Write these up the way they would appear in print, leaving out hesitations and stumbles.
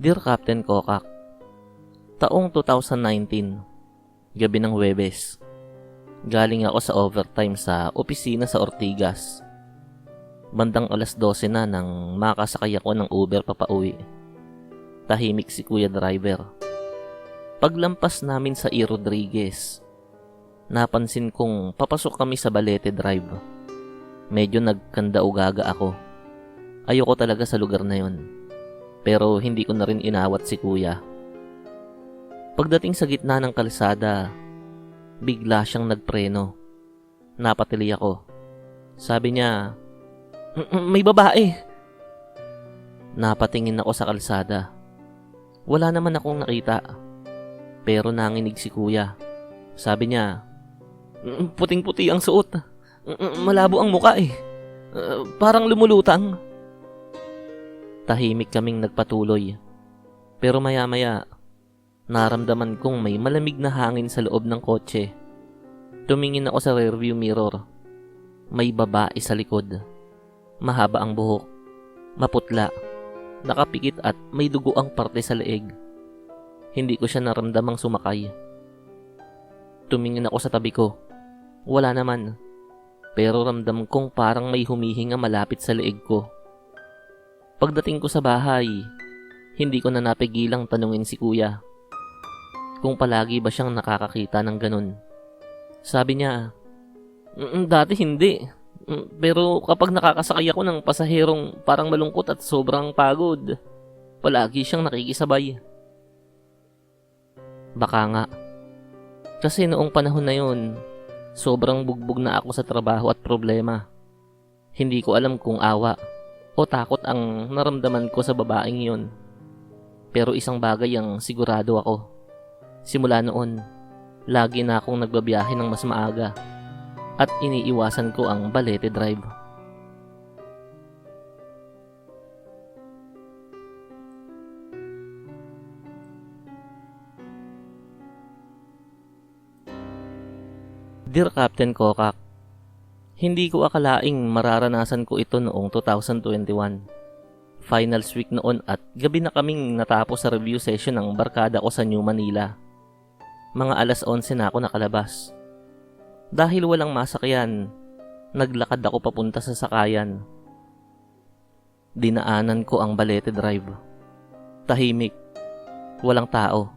Dear Captain Kokak, taong 2019, gabi ng Huwebes. Galing ako sa overtime sa opisina sa Ortigas. Bandang alas 12 na nang makasakay ako ng Uber papauwi. Tahimik si Kuya Driver. Paglampas namin sa E. Rodriguez, napansin kong papasok kami sa Balete Drive. Medyo nagkanda-ugaga ako. Ayoko talaga sa lugar na yon. Pero hindi ko na rin inawat si Kuya. Pagdating sa gitna ng kalsada, bigla siyang nagpreno. Napatili ako. Sabi niya, "May babae." Napatingin ako sa kalsada. Wala naman akong nakita. Pero nanginig si Kuya. Sabi niya, "Puting-puti ang suot. Malabo ang muka eh. Parang lumulutang." Tahimik kaming nagpatuloy. Pero maya-maya, naramdaman kong may malamig na hangin sa loob ng kotse. Tumingin ako sa rearview mirror. May babae sa likod. Mahaba ang buhok. Maputla. Nakapikit at may dugo ang parte sa leeg. Hindi ko siya naramdamang sumakay. Tumingin ako sa tabi ko. Wala naman. Pero ramdam kong parang may humihinga malapit sa leeg ko. Pagdating ko sa bahay, hindi ko na napigilang tanungin si Kuya kung palagi ba siyang nakakakita ng ganun. Sabi niya, Dati hindi. Pero kapag nakakasakay ako ng pasaherong parang malungkot at sobrang pagod, palagi siyang nakikisabay." Baka nga. Kasi noong panahon na yon, sobrang bugbog na ako sa trabaho at problema. Hindi ko alam kung awa o takot ang naramdaman ko sa babaeng yon. Pero isang bagay ang sigurado ako. Simula noon, lagi na akong nagbabiyahe ng mas maaga at iniiwasan ko ang Balete Drive. Dear Captain Kokak, hindi ko akalaing mararanasan ko ito noong 2021. Finals week noon at gabi na kaming natapos sa review session ng barkada ko sa New Manila. Mga alas 11 na ako nakalabas. Dahil walang masakyan, naglakad ako papunta sa sakayan. Dinaanan ko ang Balete Drive. Tahimik. Walang tao.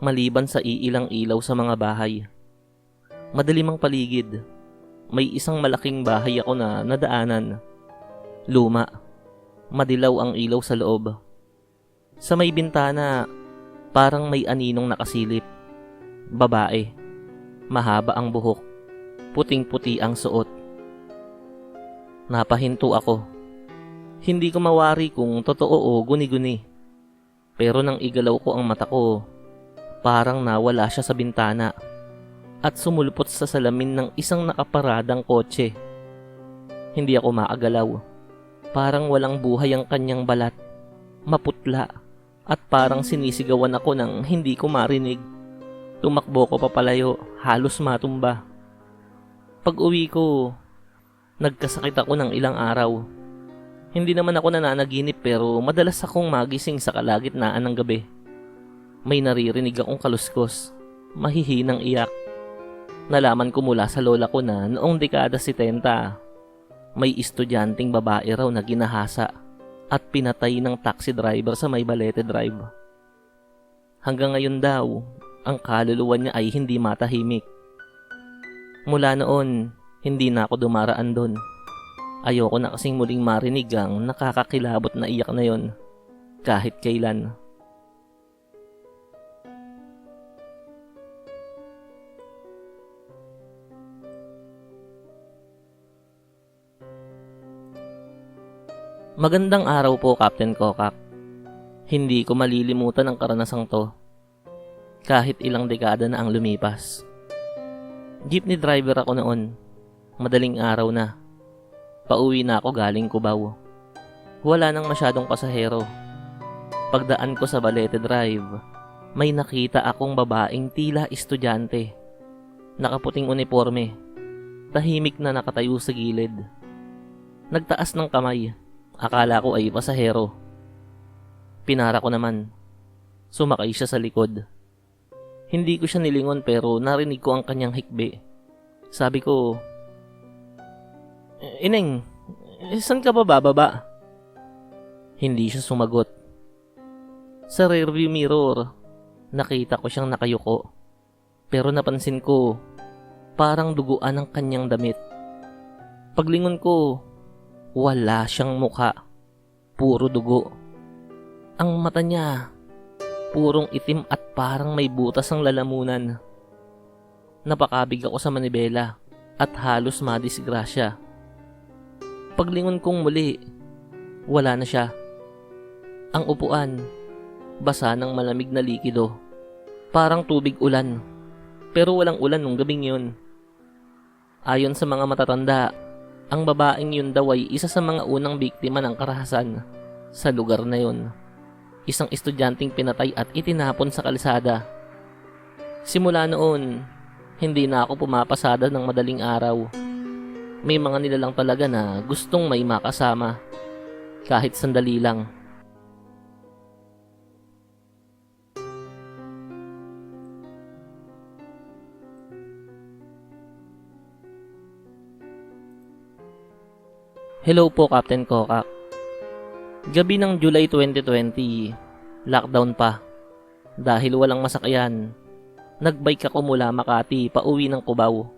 Maliban sa iilang ilaw sa mga bahay. Madilim ang paligid. May isang malaking bahay ako na nadaanan. Luma. Madilaw ang ilaw sa loob. Sa may bintana, parang may aninong nakasilip. Babae. Mahaba ang buhok. Puting-puti ang suot. Napahinto ako. Hindi ko mawari kung totoo o guni-guni. Pero nang igalaw ko ang mata ko, parang nawala siya sa bintana at sumulpot sa salamin ng isang nakaparadang kotse. Hindi ako maagalaw. Parang walang buhay ang kanyang balat. Maputla at parang sinisigawan ako nang hindi ko marinig. Tumakbo ko papalayo, halos matumba. Pag uwi ko, nagkasakit ako ng ilang araw. Hindi naman ako nananaginip pero madalas akong magising sa kalagitnaan ng gabi. May naririnig akong kaluskos, mahihinang iyak. Nalaman ko mula sa lola ko na noong dekada 70, may estudyanteng babae raw na ginahasa at pinatay ng taxi driver sa may Balete Drive. Hanggang ngayon daw, ang kaluluwa niya ay hindi matahimik. Mula noon, hindi na ako dumaraan doon. Ayoko na kasing muling marinig ang nakakakilabot na iyak na yon, kahit kailan. Magandang araw po, Captain Kokak. Hindi ko malilimutan ang karanasang to. Kahit ilang dekada na ang lumipas. Jeepney driver ako noon. Madaling araw na. Pauwi na ako galing Cubao. Wala nang masyadong pasahero. Pagdaan ko sa Balete Drive, may nakita akong babaeng tila estudyante. Nakaputing uniforme. Tahimik na nakatayo sa gilid. Nagtaas ng kamay. Akala ko ay pasahero. Pinara ko naman. Sumakay siya sa likod. Hindi ko siya nilingon pero narinig ko ang kanyang hikbi. Sabi ko, "Ineng, saan ka ba bababa?" Hindi siya sumagot. Sa rearview mirror, nakita ko siyang nakayuko. Pero napansin ko, parang duguan ang kanyang damit. Paglingon ko, wala siyang mukha. Puro dugo. Ang mata niya, purong itim at parang may butas ang lalamunan. Napakabig ako sa manibela at halos madisgrasya. Paglingon kong muli, wala na siya. Ang upuan, basa ng malamig na likido. Parang tubig ulan. Pero walang ulan nung gabing yun. Ayon sa mga matatanda, ang babaeng yun daw ay isa sa mga unang biktima ng karahasan sa lugar na yun. Isang estudyanteng pinatay at itinapon sa kalsada. Simula noon, hindi na ako pumapasada ng madaling araw. May mga nilalang talaga na gustong may makasama, kahit sandali lang. Hello po, Captain Kokak. Gabi ng July 2020, lockdown pa. Dahil walang masakyan, nagbike ako mula Makati pauwi ng Cubao.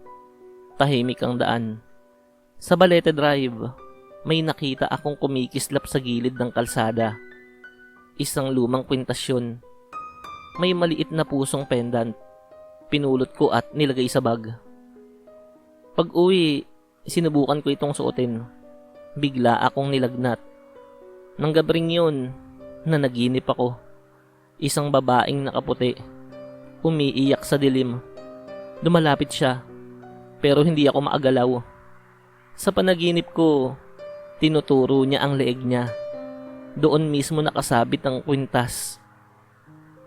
Tahimik ang daan. Sa Balete Drive, may nakita akong kumikislap sa gilid ng kalsada. Isang lumang kwintasyon. May maliit na pusong pendant. Pinulot ko at nilagay sa bag. Pag uwi, sinubukan ko itong suotin. Bigla akong nilagnat. Nang gabring yun, nanaginip ako. Isang babaeng nakaputi. Umiiyak sa dilim. Dumalapit siya, pero hindi ako maagalaw. Sa panaginip ko, tinuturo niya ang leeg niya. Doon mismo nakasabit ang kwintas.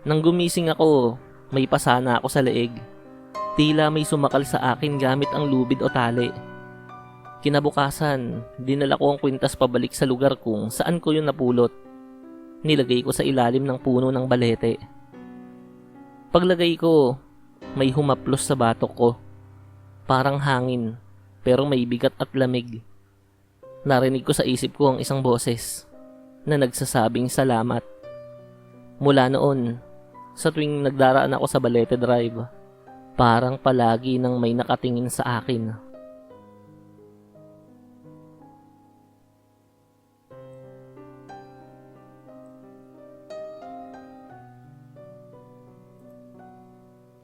Nang gumising ako, may pasana ako sa leeg. Tila may sumakal sa akin gamit ang lubid o tali. Kinabukasan, dinala ko ang kwintas pabalik sa lugar kung saan ko yun napulot. Nilagay ko sa ilalim ng puno ng balete. Paglagay ko, may humaplos sa batok ko. Parang hangin, pero may bigat at lamig. Narinig ko sa isip ko ang isang boses na nagsasabing salamat. Mula noon, sa tuwing nagdaraan ako sa Balete Drive, parang palagi nang may nakatingin sa akin.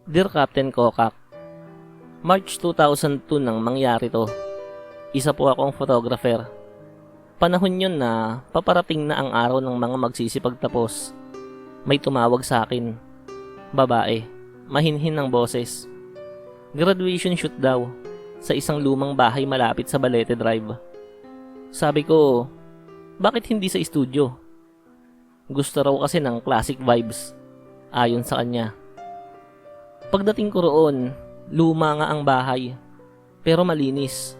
Dear Captain Kokak, March 2002 nang mangyari to. Isa po akong photographer. Panahon yun na paparating na ang araw ng mga magsisipagtapos. May tumawag sa akin. Babae, mahinhin ng boses. Graduation shoot daw, sa isang lumang bahay malapit sa Balete Drive. Sabi ko, bakit hindi sa studio? Gusto raw kasi ng classic vibes, ayon sa kanya. Pagdating ko roon, luma nga ang bahay, pero malinis.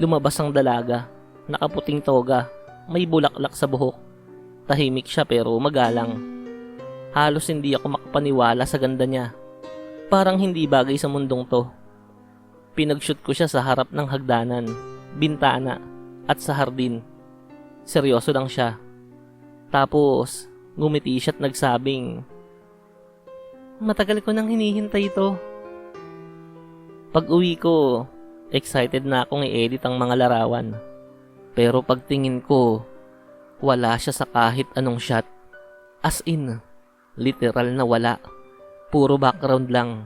Lumabas ang dalaga, nakaputing toga, may bulaklak sa buhok. Tahimik siya pero magalang. Halos hindi ako makapaniwala sa ganda niya. Parang hindi bagay sa mundong to. Pinag-shoot ko siya sa harap ng hagdanan, bintana, at sa hardin. Seryoso lang siya. Tapos, ngumiti siya at nagsabing, "Matagal ko nang hinihintay ito." Pag uwi ko, excited na akong i-edit ang mga larawan. Pero pagtingin ko, wala siya sa kahit anong shot. As in, literal na wala. Puro background lang.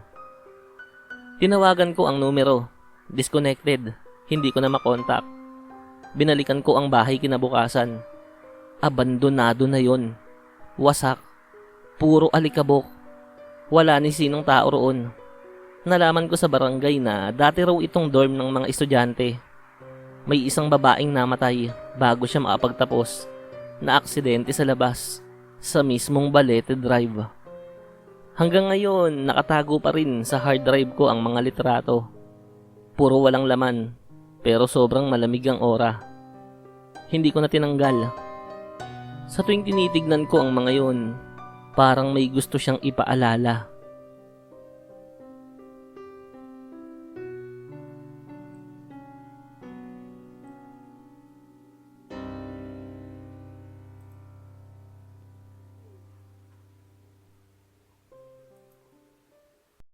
Tinawagan ko ang numero. Disconnected. Hindi ko na makontak. Binalikan ko ang bahay kinabukasan. Abandonado na yon. Wasak. Puro alikabok. Wala ni sinong tao roon. Nalaman ko sa barangay na dati raw itong dorm ng mga estudyante. May isang babaeng namatay bago siya makapagtapos, na aksidente sa labas, sa mismong Balete Drive. Hanggang ngayon, nakatago pa rin sa hard drive ko ang mga litrato. Puro walang laman, pero sobrang malamig ang aura. Hindi ko na tinanggal. Sa tuwing tinitignan ko ang mga yon, parang may gusto siyang ipaalala.